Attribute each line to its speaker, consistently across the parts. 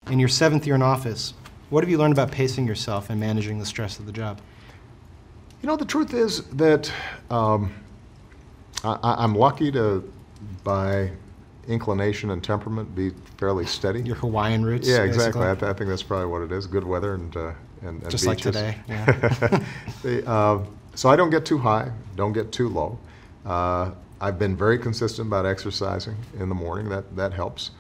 Speaker 1: In your 7th year in office, what have you learned about pacing yourself and managing the stress of the job?
Speaker 2: You know, the truth is that I'm lucky to, by inclination and temperament, be fairly steady.
Speaker 1: Your Hawaiian roots?
Speaker 2: Yeah, exactly.
Speaker 1: Basically.
Speaker 2: I think that's probably what it is. Good weather and
Speaker 1: just
Speaker 2: beaches.
Speaker 1: like today. Yeah.
Speaker 2: So I don't get too high, don't get too low. I've been very consistent about exercising in the morning. That helps.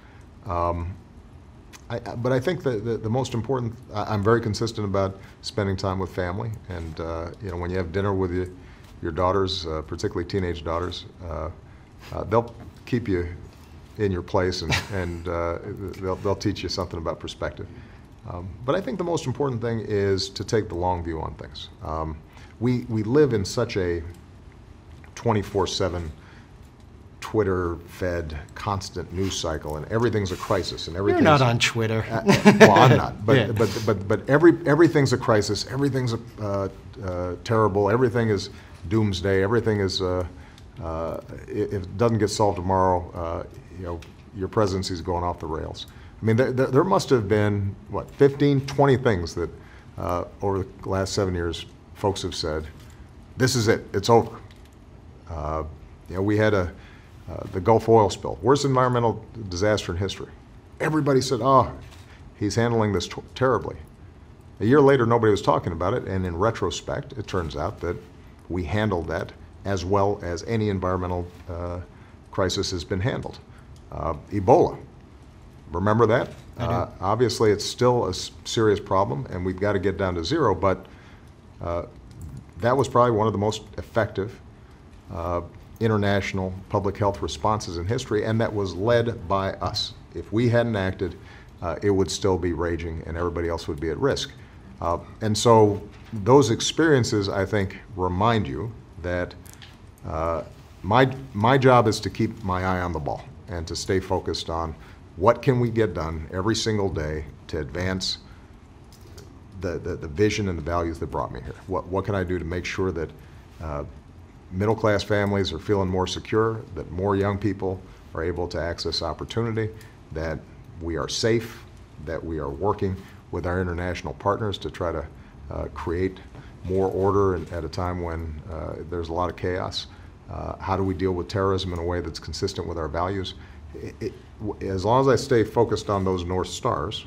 Speaker 2: But I think the most important, I'm very consistent about spending time with family. And you know, when you have dinner with your daughters, particularly teenage daughters, they'll keep you in your place, and they'll teach you something about perspective. But I think the most important thing is to take the long view on things. We live in such a 24/7 Twitter-fed constant news cycle, and everything's a crisis, and everything's...
Speaker 1: You're not on Twitter.
Speaker 2: Well, I'm not, but
Speaker 1: Yeah.
Speaker 2: but everything's a crisis. Everything's terrible. Everything is doomsday. Everything is if it doesn't get solved tomorrow, you know, your presidency's going off the rails. I mean, there must have been what 15, 20 things that over the last 7 years, folks have said, "This is it. It's over." You know, we had the Gulf oil spill, worst environmental disaster in history. Everybody said, "Oh, he's handling this terribly." A year later, nobody was talking about it, and in retrospect, it turns out that we handled that as well as any environmental crisis has been handled. Ebola, remember that? Obviously, it's still a serious problem, and we've got to get down to zero, but that was probably one of the most effective international public health responses in history, and that was led by us. If we hadn't acted, it would still be raging and everybody else would be at risk. And so those experiences, I think, remind you that my job is to keep my eye on the ball and to stay focused on what can we get done every single day to advance the vision and the values that brought me here. What can I do to make sure that middle-class families are feeling more secure, that more young people are able to access opportunity, that we are safe, that we are working with our international partners to try to create more order at a time when there's a lot of chaos. How do we deal with terrorism in a way that's consistent with our values? As long as I stay focused on those North Stars,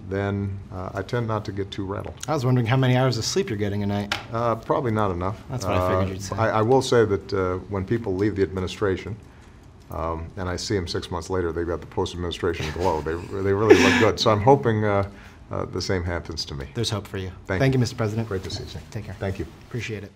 Speaker 2: then I tend not to get too rattled.
Speaker 1: I was wondering how many hours of sleep you're getting a night.
Speaker 2: Probably not enough.
Speaker 1: That's what I figured you'd say.
Speaker 2: I will say that when people leave the administration, and I see them 6 months later, they've got the post-administration glow. They really look good. So I'm hoping the same happens to me.
Speaker 1: There's hope for you.
Speaker 2: Thank
Speaker 1: you, Mr. President.
Speaker 2: Great to see you.
Speaker 1: Take care.
Speaker 2: Thank you.
Speaker 1: Appreciate it.